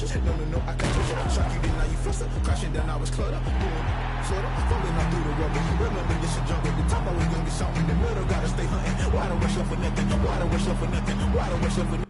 cautious. No, I can't push it. Shock you, then now you fluster. Crashing down, I was clutter. Flutter, falling out through the rubber. Remember this is jungle. The top I was gonna get something in the middle. Gotta stay hunting. Why don't rush up for nothing? Why don't rush up for nothing? Why don't rush up for nothing?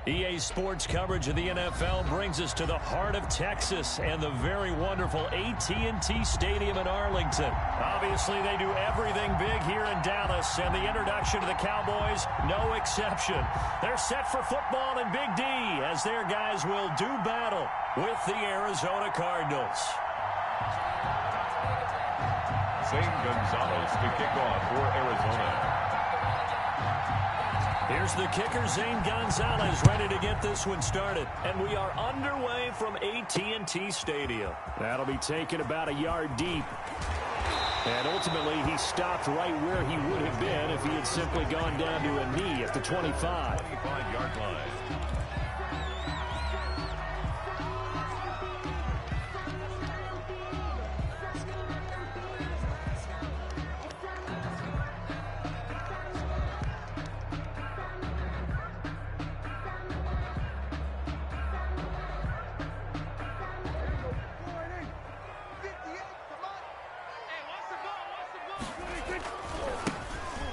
EA Sports coverage of the NFL brings us to the heart of Texas and the very wonderful AT&T Stadium in Arlington. Obviously, they do everything big here in Dallas, and the introduction to the Cowboys, no exception. They're set for football in Big D as their guys will do battle with the Arizona Cardinals. Zane Gonzalez to kick off for Arizona. Here's the kicker, Zane Gonzalez, ready to get this one started. And we are underway from AT&T Stadium. That'll be taken about a yard deep. And ultimately, he stopped right where he would have been if he had simply gone down to a knee at the 25. 25-yard line.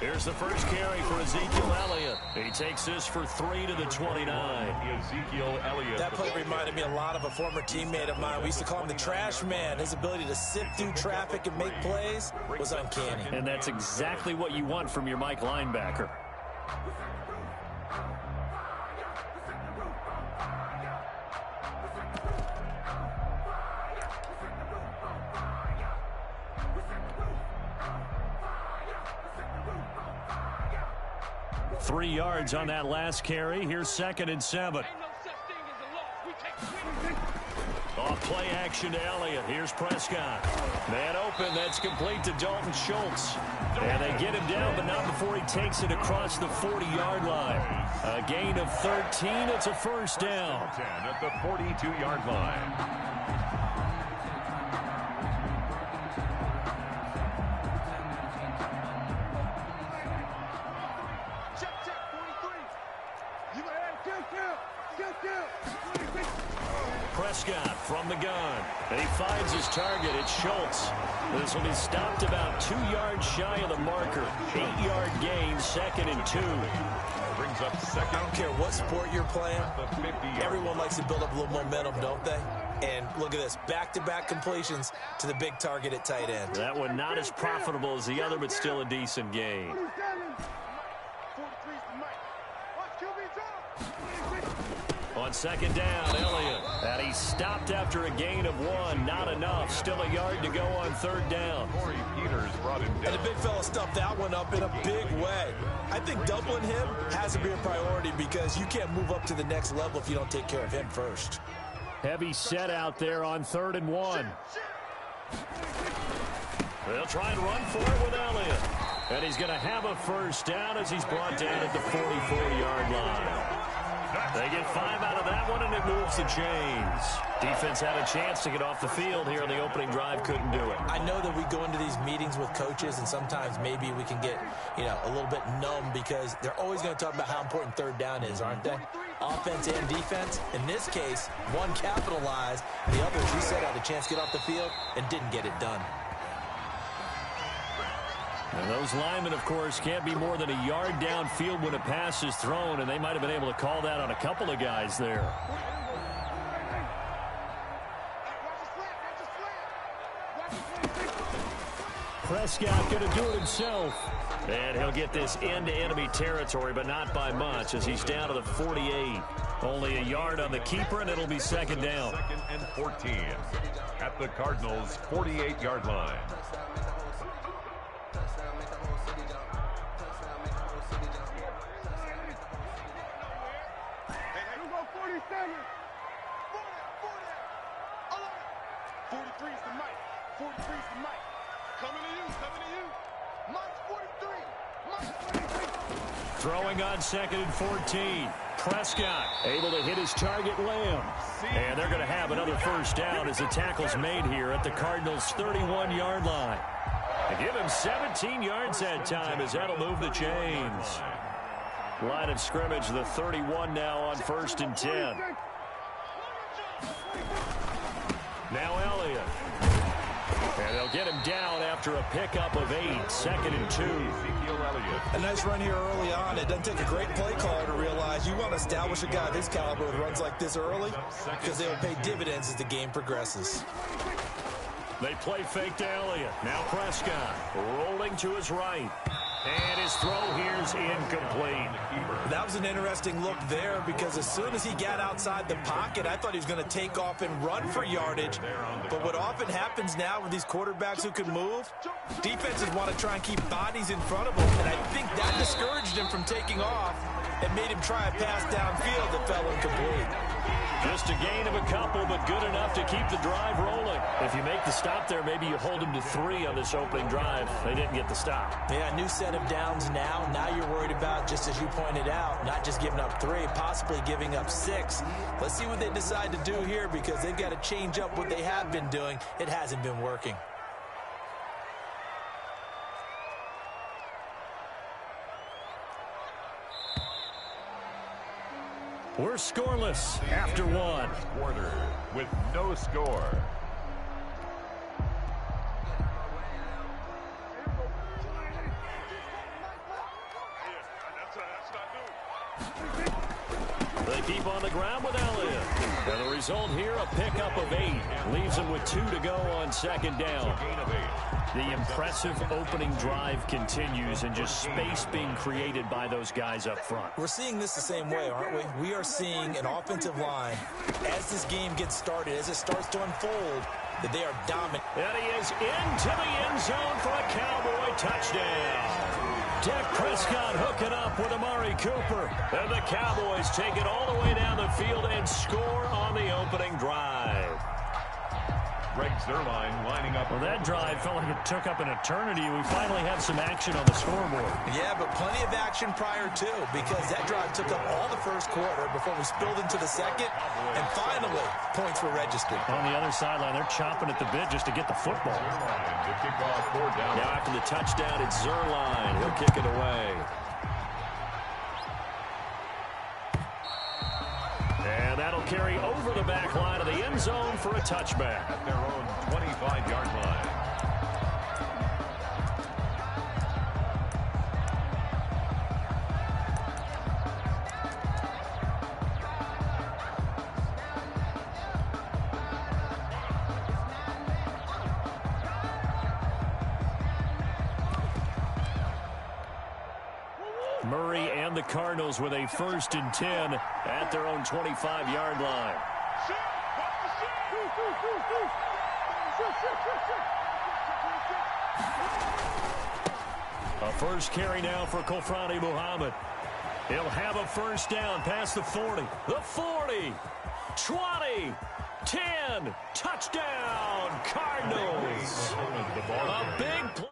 Here's the first carry for Ezekiel Elliott. He takes this for 3 to the 29. Ezekiel Elliott. That play reminded me a lot of a former teammate of mine. We used to call him the trash man. His ability to sift through traffic and make plays was uncanny. And that's exactly what you want from your Mike linebacker. Three yards on that last carry. Here's 2nd and 7. Off play action to Elliott. Here's Prescott. Man open. That's complete to Dalton Schultz. And they get him down, but not before he takes it across the 40-yard line. A gain of 13. It's a first down. 10 at the 42-yard line. Prescott from the gun. And he finds his target. It's Schultz. This will be stopped about 2 yards shy of the marker. 8-yard gain, 2nd and 2. Brings up second. I don't care what sport you're playing. Everyone likes to build up a little momentum, don't they? And look at this. Back-to-back completions to the big target at tight end. That one not as profitable as the other, but still a decent gain. On 2nd down, Elliott. And he stopped after a gain of 1. Not enough. Still a yard to go on 3rd down. Corey Peters brought him down. And the big fella stuffed that one up in a big way. I think doubling him has to be a priority because you can't move up to the next level if you don't take care of him first. Heavy set out there on 3rd and 1. They'll try and run for it with Elliott. And he's going to have a first down as he's brought down at the 44-yard line. They get 5 out that one, and it moves the chains. Defense had a chance to get off the field here on the opening drive, couldn't do it. I know that we go into these meetings with coaches, and sometimes maybe we can get, a little bit numb because they're always going to talk about how important third down is, aren't they? Offense and defense. In this case, one capitalized, the other, as you said, had a chance to get off the field and didn't get it done. And those linemen, of course, can't be more than a yard downfield when a pass is thrown, and they might have been able to call that on a couple of guys there. Prescott going to do it himself. And he'll get this into enemy territory, but not by much, as he's down to the 48. Only a yard on the keeper, and it'll be second down. 2nd and 14 at the Cardinals' 48-yard line. Throwing on 2nd and 14. Prescott able to hit his target, Lamb. And they're going to have another first down as the tackle's made here at the Cardinals' 31-yard line. And give him 17 yards that time as that'll move the chains. Line of scrimmage, the 31 now on 1st and 10. Now Elliott. And they'll get him down after a pickup of 8, 2nd and 2. A nice run here early on. It doesn't take a great play caller to realize you want to establish a guy of his caliber with runs like this early because they will pay dividends as the game progresses. They play fake to Elliott. Now Prescott rolling to his right. And his throw here's incomplete. That was an interesting look there because as soon as he got outside the pocket, I thought he was going to take off and run for yardage. But what often happens now with these quarterbacks who can move, defenses want to try and keep bodies in front of them. And I think that discouraged him from taking off and made him try a pass downfield that fell incomplete. Just a gain of a couple, but good enough to keep the drive rolling. If you make the stop there, maybe you hold them to 3 on this opening drive. They didn't get the stop. Yeah, new set of downs now. Now you're worried about, just as you pointed out, not just giving up 3, possibly giving up 6. Let's see what they decide to do here because they've got to change up what they have been doing. It hasn't been working. We're scoreless after 1. Quarter with no score. They keep on the ground with Elliott. And the result here, a pickup of 8. Leaves them with 2 to go on 2nd down. The impressive opening drive continues and just space being created by those guys up front. We're seeing this the same way, aren't we? We are seeing an offensive line, as this game gets started, as it starts to unfold, that they are dominant. And he is into the end zone for a Cowboy touchdown. Dak Prescott hooking up with Amari Cooper. And the Cowboys take it all the way down the field and score on the opening drive. Greg Zuerlein lining up. Well, that drive felt like it took up an eternity. We finally have some action on the scoreboard. Yeah, but plenty of action prior to, because that drive took up all the first quarter before we spilled into the second, and finally, points were registered. On the other sideline, they're chomping at the bit just to get the football. The kickoff 4 down. Now after the touchdown, it's Zuerlein. He'll kick it away. And that'll carry over the back line of the end zone for a touchback. At their own 25-yard line. Murray and the Cardinals with a 1st and 10 at their own 25-yard line. A first carry now for Kofrani Muhammad. He'll have a first down past the 40. The 40, 20, 10, touchdown, Cardinals. A big play.